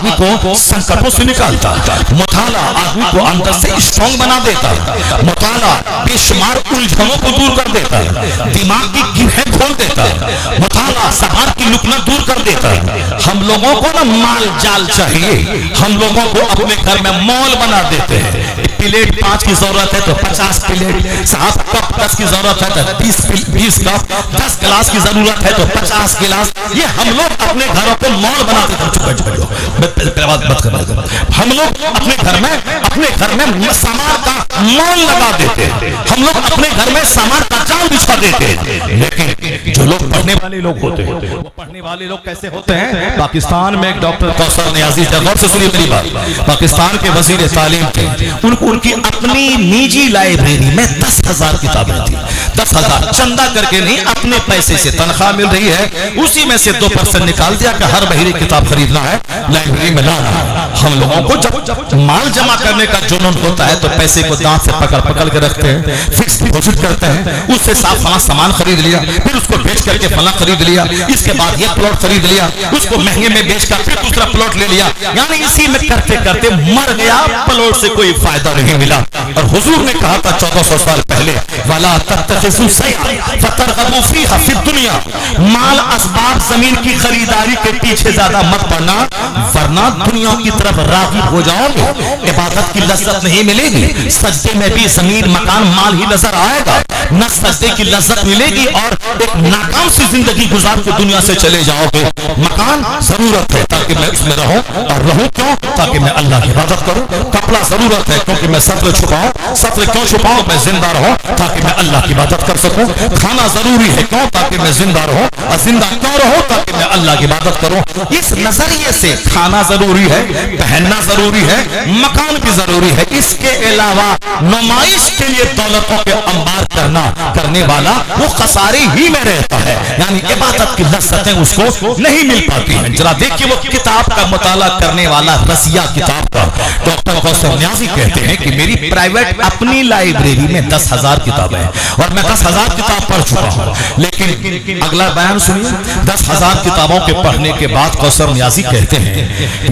آدمی کو संकटों से निकालता है, मुताला आदमी को अंदर से स्ट्रॉन्ग बना देता है, मुताला बेशुमार उलझनों को दूर कर देता है, दिमाग की गिरहें खोल देता है, मुताला सवार की लुकना दूर कर देता है। हम लोगों को ना माल जाल चाहिए, हम लोगों को अपने घर में मॉल बना देते हैं। प्लेट 5 की जरूरत है तो 50 प्लेट, साहब कप 10 की जरूरत है तो 20 कप, 10 गिलास की जरूरत है तो 50 गिलास। ये हम लोग अपने घरों को मॉल बना देते हैं। हम लोग अपने घर में सामान का मॉल लगा देते हैं, हम लोग अपने घर में सामान का जाल बिछा देते हैं। लेकिन जो लोग पढ़ने वाले लोग होते हैं, वो पढ़ने वाले लोग कैसे होते हैं? पाकिस्तान में एक डॉक्टर कौसर नियाज़ी, गौर से सुनिए मेरी बात, पाकिस्तान के वजीर तालीम थे, उनकी अपनी निजी लाइब्रेरी में 10,000 किताबें थी। 10,000 चंदा करके नहीं, अपने पैसे से तनख्वाह मिल रही है, उसी में से 2% निकाल दिया कि हर महीने किताब खरीदना है, लाइब्रेरी में लाना है। हम लोगों को जब माल जमा करने का जुनून होता है तो पैसे को दांत से पकड़ के रखते हैं, फिक्स डिपॉजिट करते हैं, उससे फला सामान खरीद लिया, फिर उसको बेच करके फला खरीद लिया, इसके बाद ये प्लॉट खरीद लिया, उसको महंगे में बेचकर फिर दूसरा प्लॉट ले लिया, यानी इसी में करते करते मर गया, प्लॉट से कोई फायदा नहीं मिला। और हुजूर ने कहा था 1400 साल पहले, वला तत्तखिज़ू सय्यअ फतरगबू फ़ीहा फ़िद दुनिया, माल असबाब जमीन की खरीदारी के पीछे ज्यादा मत पड़ना, वरना दुनिया की तरफ राग़िब हो जाओगे, इबादत की लज्जत नहीं मिलेगी, सजदे में भी जमीन मकान माल ही नजर आएगा, न सजदे की लज्जत मिलेगी, और एक नाकाम सी जिंदगी गुजार के दुनिया से चले जाओगे। मकान जरूरत है ताकि मैं उसमें रहूं, और रहूं क्यों? ताकि मैं अल्लाह की इबादत करूं। कपड़ा जरूरत है क्योंकि मैं सत्र छुपाऊं, सत्र क्यों छुपाऊं? मैं जिंदा रहूं ताकि मैं अल्लाह की इबादत कर सकूं। खाना जरूरी है क्यों? ताकि मैं जिंदा रहूं, और जिंदा क्यों रहूं? ताकि मैं अल्लाह की इबादत करूं। इस नजरिए से खाना जरूरी है, पहनना जरूरी है, मकान भी जरूरी है। इसके अलावा नुमाइश के लिए दौलतों के अंबार करने वाला वो खसारे ही में रहता है, यानी इबादत की लज्जतें उसको नहीं मिल पाती हैं। जरा देखिए वो किताब का मुताला करने वाला रसिया किताब का डॉक्टर कौसर नियाज़ी कहते हैं कि मेरी प्राइवेट अपनी लाइब्रेरी में 10,000 किताबें हैं, और मैं 10,000 किताब पढ़ चुका हूँ। लेकिन अगला बयान सुनिए, 10,000 किताबों के पढ़ने के बाद कौसर नियाज़ी कहते हैं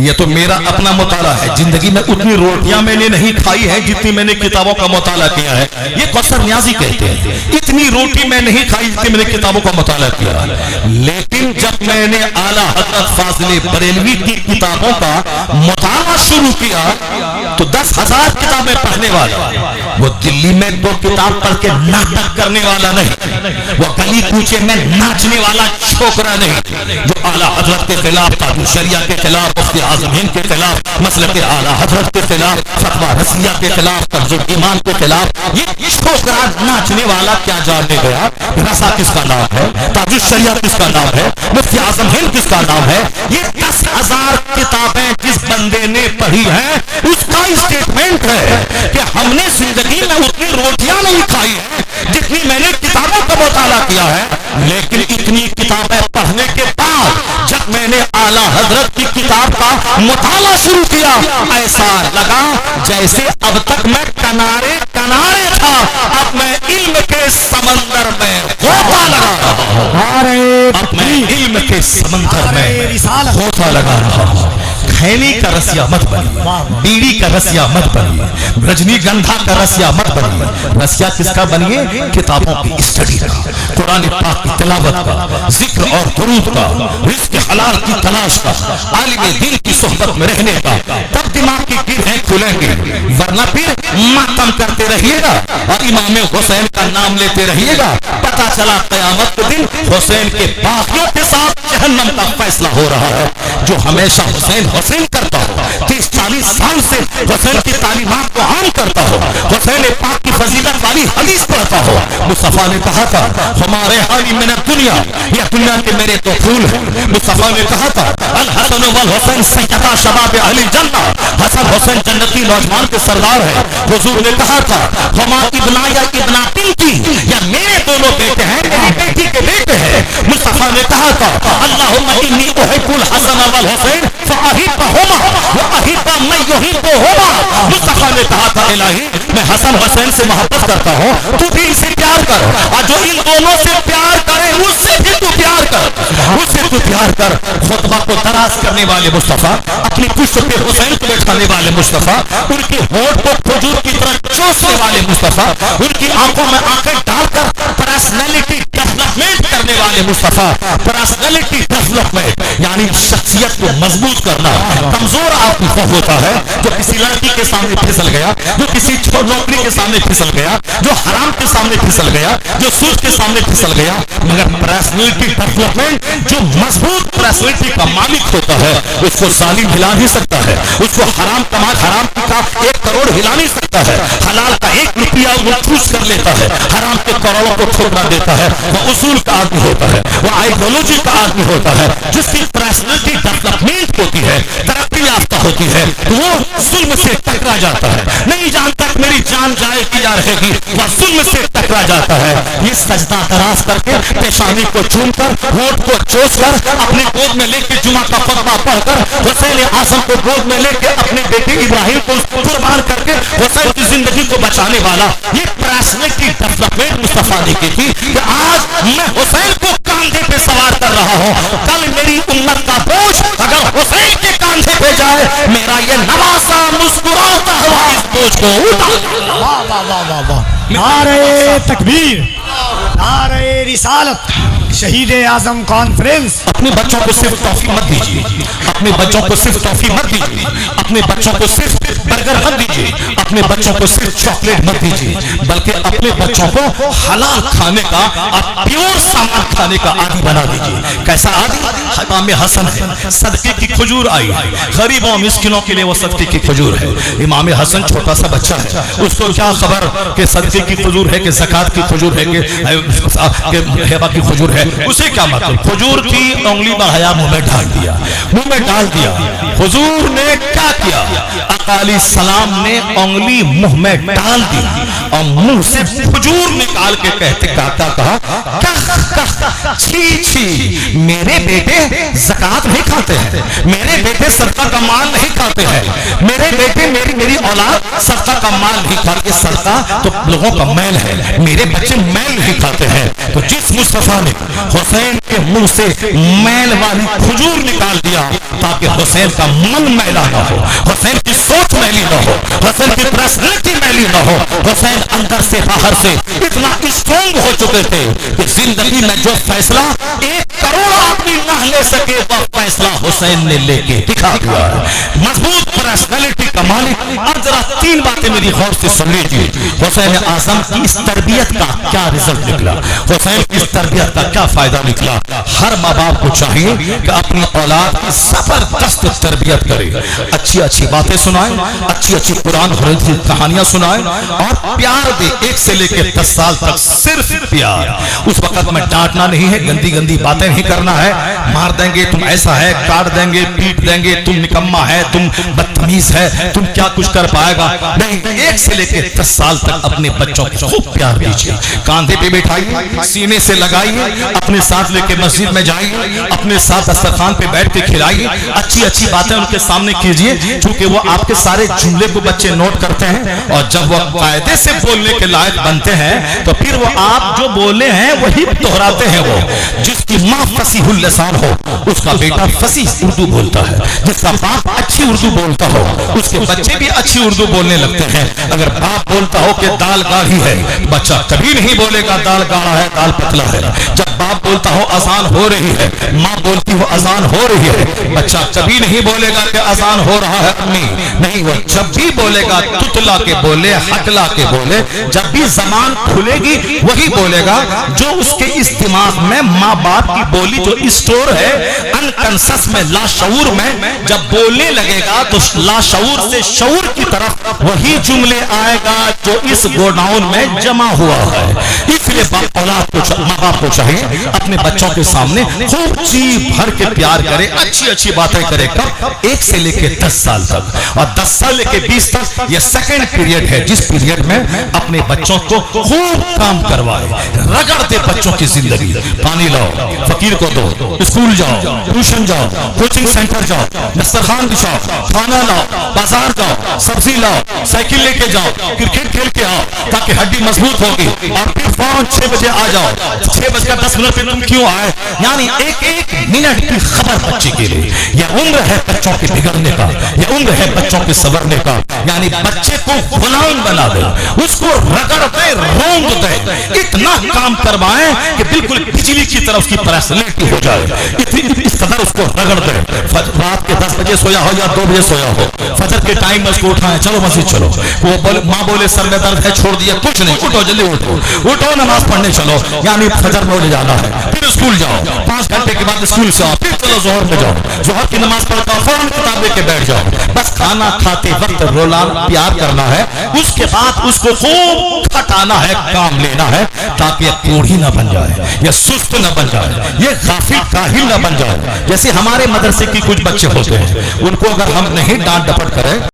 ये तो मेरा अपना मुताला है, जिंदगी में उतनी रोटियां मैंने नहीं खाई है जितनी मैंने किताबों का मुताला किया है। ये कौसर नियाज़ी कहते हैं इतनी रोटी मैं नहीं खाई जितनी मैंने किताबों का मुताला किया। लेकिन जब मैंने आला हज़रत फाज़िले बरेलवी की किताबों का मुताला शुरू किया तो 10,000 किताबें पढ़ने वाला, वो दिल्ली में 2 किताब पढ़ के नाटक करने वाला नहीं, वो गली कूचे में नाचने वाला छोकरा नहीं, जो आला हज़रत के खिलाफ, ताजु शरिया के खिलाफ, मुफ्ती आज़म हिंद के खिलाफ, मसलक आला हज़रत के खिलाफ, फतवा रसिया के खिलाफ, तर्जुल ईमान के खिलाफ, ये छोकरा नाचने वाला क्या जानने गया? रसा किसका नाम है? ताजु शरिया किसका नाम है? मुफ्ती आज़म हिंद किसका नाम है? ये 10,000 किताबें जिस बंदे ने पढ़ी हैं उसका स्टेटमेंट है कि हमने जिंदगी में उतनी रोटियां नहीं खाई है जितनी मैंने किताबों का मुताला किया है। लेकिन इतनी किताबें पढ़ने के बाद जब मैंने आला हज़रत की किताब का मुताला शुरू किया, ऐसा लगा जैसे अब तक मैं किनारे था, अब मैं इल्म के समंदर में होता लगा, अब मैं इल्म के समंदर में होता लगा रहा हूँ। खैनी का रसिया मत बनिए, बीड़ी का रसिया मत बनिए, रजनीगंधा का रसिया मत बनिए। रसिया किसका बनिए? किताबों की स्टडी का, कुरान पाक की तिलावत का, जिक्र और दुरूद का, रिज़्क़ हलाल की तलाश का, आलिम दीन की सोहबत में रहने का, तब दिमाग की गिरहें खुलेंगी, वरना फिर मातम करते रहिएगा और इमाम हुसैन का नाम लेते रहिएगा। पता चला क़यामत के दिन हुसैन के बागियों के साथ जहन्नम का फैसला हो रहा है। जो हमेशा हुसैन करता हो, 30-40 साल से हुसैन की तालीमात को आम करता हो, हुसैन पाक की फजीलत वाली हदीस पढ़ता हो। मुस्तफा ने कहा था हमारे हाली में दुनिया, यह दुनिया के मेरे 2 फूल हैं। मुस्तफा ने कहा था अल हसन वल हुसैन सैयदा शबाब अहली जन्नह, हसन हुसैन जन्नती नौजवान के सरदार है। हुजूर ने कहा था हमा इब्ना या इब्ना पिंकी, या मेरे दोनों बेटे हैं, मेरी बेटी के बेटे हैं। मुस्तफा ने कहा था अल्लाहुम्मा इन्नी उहिब्बुल हसन वल हुसैन फअहिब्बहुमा व अहिब्बा मन युहिब्बुहुमा। मुस्तफा मुस्तफा ने कहा था इलाही मैं हसन हुसैन से मोहब्बत करता हूँ, तू भी इसे प्यार कर, और जो इन दोनों से प्यार करे उससे भी तू प्यार कर, उससे तू प्यार कर। खुतबा को दराज करने वाले मुस्तफा, अपनी पुष्ट पे हुसैन को बैठाने वाले मुस्तफा, उनके होंठ को खजूर की तरह चूसने वाले मुस्तफा, उनकी आंखों में आंखें डालकर पर्सनैलिटी डेवलपमेंट करने वाले मुस्तफा। पर्सनैलिटी डेवलपमेंट यानी शख्सियत को मजबूत करना। कमजोर आदमी वो होता है जो किसी लड़की के सामने फिसल गया, जो किसी नौकरी के सामने फिसल गया, जो हराम के सामने फिसल गया, जो सूद के सामने फिसल गया। मगर पर्सनैलिटी डेवलपमेंट, जो मजबूत पर्सनैलिटी का मालिक होता है, उसको जालिम हिला नहीं सकता है, उसको हराम का 1 करोड़ हिला नहीं सकता है, हलाल का 1 रुपया वो चूज कर लेता है, हराम के करोड़ों को ठोकरा देता है। वो उसूल का आदमी होता है, वो आइडियोलॉजी का आदमी होता है, जिसकी पर्सनैलिटी डेवलपमेंट होती है, तरक्की याफ्ता होती है, वो जुल्म से टकरा जाता है। नहीं जानता मेरी जान जाए कि या रहेगी, वह जुल्म से टकरा जाता है। ये सजदा दराज करके पेशानी को चूमकर होंठ को चूसकर अपने गोद में लेके जुमा का खुतबा पढ़कर हुसैन आजम को गोद में लेके अपने बेटे इब्राहिम को कुर्बान करके हुसैन की जिंदगी को बचाने वाला, ये पर्सनैलिटी डेवलपमेंट मुस्तफा ने की थी कि आज मैं हुसैन को कांधे पे सवार कर रहा हूँ, कल मेरी उम्मत का बोझ अगर हुसैन के कांधे पे जाए, मेरा ये नवासा मुस्कुराता हुआ इस बोझ को उठा। वाह वाह वाह वाह वाह, नारे तकबीर, नारे रिसालत, शहीद आजम कॉन्फ्रेंस। अपने बच्चों को सिर्फ टॉफी मत दीजिए, अपने बच्चों को सिर्फ टॉफी मत दीजिए, अपने बच्चों को सिर्फ बर्गर मत दीजिए, अपने बच्चों को सिर्फ चॉकलेट मत दीजिए, बल्कि अपने बच्चों को हलाल खाने का और प्योर सामान खाने का आदी बना दीजिए। कैसा आदी? इमाम हसन है, सदके की खजूर आई है, गरीबों मिस्किनों के लिए वो सदके की खजूर है। इमाम हसन छोटा सा बच्चा है, उसको क्या खबर कि सदके की खजूर है कि ज़कात की खजूर है कि हेबा की खजूर है, उसे क्या मतलब? खजूर की उंगली बढ़ाया, मुंह में डाल दिया, मुंह में डाल दिया। हुजूर ने क्या किया? अकाली सलाम ने उंगली मुंह में डाल दी और मुंह से खजूर निकाल के कहा छी छी, मेरे बेटे ज़कात नहीं खाते हैं, मेरे बेटे सदका का माल नहीं खाते हैं, मेरे बेटे मेरी औलाद सदका का माल नहीं खाते, सदका तो लोगों का मैल है, मेरे बच्चे मैल नहीं खाते हैं। तो जिस मुस्तफा ने हुसैन के मुंह से मैल वाली खजूर निकाल दिया ताकि हुसैन का मन मैला ना हो, हुसैन की सोच मैली ना हो, हुसैन की पर्सनैलिटी मैली ना हो, हुसैन अंदर से बाहर से इतना स्ट्रॉन्ग हो चुके थे कि जिंदगी में जो फैसला 1 करोड़ आदमी ना ले सके, वह फैसला हुसैन ने लेके दिखा दिया। मजबूत पर्सनैलिटी का मालिक। अब जरा 3 बातें मेरी गौर से सुन लीजिए। हुसैन आजम की इस तरबियत का क्या रिजल्ट निकला, हुसैन की इस तरबियत का क्या फायदा निकला। हर माँ बाप को चाहिए कि अपनी औलाद की जबरदस्त तरबियत करे, अच्छी अच्छी बातें सुनाए, अच्छी अच्छी कुरान की कहानियां सुनाए और प्यार दे। 1 से लेकर 10 साल तक सिर्फ प्यार। उस वक्त में डांटना नहीं है, गंदी गंदी बातें नहीं करना है, मार देंगे तुम, ऐसा है, काट देंगे, पीट देंगे, तुम निकम्मा है, तुम बदतमीज है, तुम क्या कुछ कर पाएगा, नहीं। 1 से लेकर 10 साल तक अपने बच्चों को खूब प्यार दीजिए, कांधे पे बैठाइए, सीने से लगाइए, अपने साथ लेके मस्जिद में जाइए, अपने साथ दस्तरखान पे बैठ के खिलाइए, अच्छी अच्छी बातें उनके सामने कीजिए, क्योंकि वो आपके सारे जुमले को बच्चे नोट करते हैं और जब वो कायदे से बोलने के लायक बनते हैं तो फिर वो आप जो बोले हैं वही दोहराते हैं। वो जिसकी माँ फसीहुल लिसान हो उसका बेटा फसीह उर्दू बोलता है, जिसका बाप अच्छी उर्दू बोलता हो उसके बच्चे भी अच्छी उर्दू बोलने लगते हैं। अगर बाप बोलता हो कि दाल गाढ़ी है, बच्चा कभी नहीं बोलेगा दाल गाढ़ा है, दाल पतला है। जब बाप बोलता हो अजान हो रही है, माँ बोलती हो अजान हो रही है, बच्चा कभी नहीं बोलेगा कि अजान हो रहा है अम्मी, नहीं। वो जब भी बोलेगा तुतला के बोले, हकला के बोले, जब भी जबान खुलेगी वही बोलेगा जो उसके इस दिमाग में माँ बाप की बोली जो स्टोर है अनकॉन्शियस में, लाशऊर में जब बोलने लगेगा तो लाशऊर से शऊर की तरफ वही जुमले आएगा जो इस गोडाउन में जमा हुआ है। इसलिए औलाद को, माँ बाप को चाहिए अपने बच्चों के सामने खूब जी भर के प्यार करे, अच्छी अच्छी बातें करे। कब? 1 से लेकर 10 साल तक, और 10 साल लेकर 20 तक ये सेकंड पीरियड है, जिस पीरियड में अपने बच्चों को खूब کام کروائے، رگڑ دے بچوں کی زندگی. پانی لاؤ فقیر کو دو، اسکول جاؤ، ٹیوشن جاؤ، کوچنگ سینٹر جاؤ، دسترخوان بچھاؤ، کھانا لاؤ، بازار جاؤ، سبزی لاؤ، سائیکل لے کے جاؤ، کرکٹ کھیل کے آؤ تاکہ ہڈی مضبوط ہوگی. اور پھر فوراً 6 بجے آ جاؤ. 6:10 پہ تم کیوں آئے؟ یعنی ایک منٹ کی خبر بچے کے لیے. یہ عمر ہے بچوں کے بگڑنے کا، یہ عمر ہے بچوں کے سنورنے کا. یعنی بچے کو غلام بنا دے، اس کو رگڑ دے، رونگ دے، اتنا کام کروائیں کہ بالکل بجلی کی طرح اس کی پرسنالٹی ہو جائے. اس قدر اس کو رگڑ دے. رات کے 10 بجے سویا ہو یا 2 بجے سویا ہو، فجر کے ٹائم میں اس کو اٹھائیں، چلو مسجد چلو. وہ ماں بولے سر میں درد ہے، چھوڑ دیا، کچھ نہیں، اٹھو جلدی اٹھو، اٹھو نماز پڑھنے چلو. یعنی فجر میں اٹھ جانا ہے. پھر اسکول جاؤ، 5 گھنٹے کے بعد اسکول سے آؤ، پھر چلو ظہر میں جاؤ، ظہر کی نماز پڑھتا فوراً کتاب لے کے بیٹھ جاؤ. بس کھانا کھاتے وقت رولانا پیار کرنا ہے. اس کے بعد اس کو خوب کھٹانا ہے، کام لینا ہے تاکہ یہ کوڑھی نہ بن جائے، یہ سست نہ بن جائے، یہ غافل کاہل نہ بن جائے. جیسے ہمارے مدرسے کی کچھ بچے ہوتے ہیں، ان کو اگر ہم نہیں ڈانٹ ڈپٹ کریں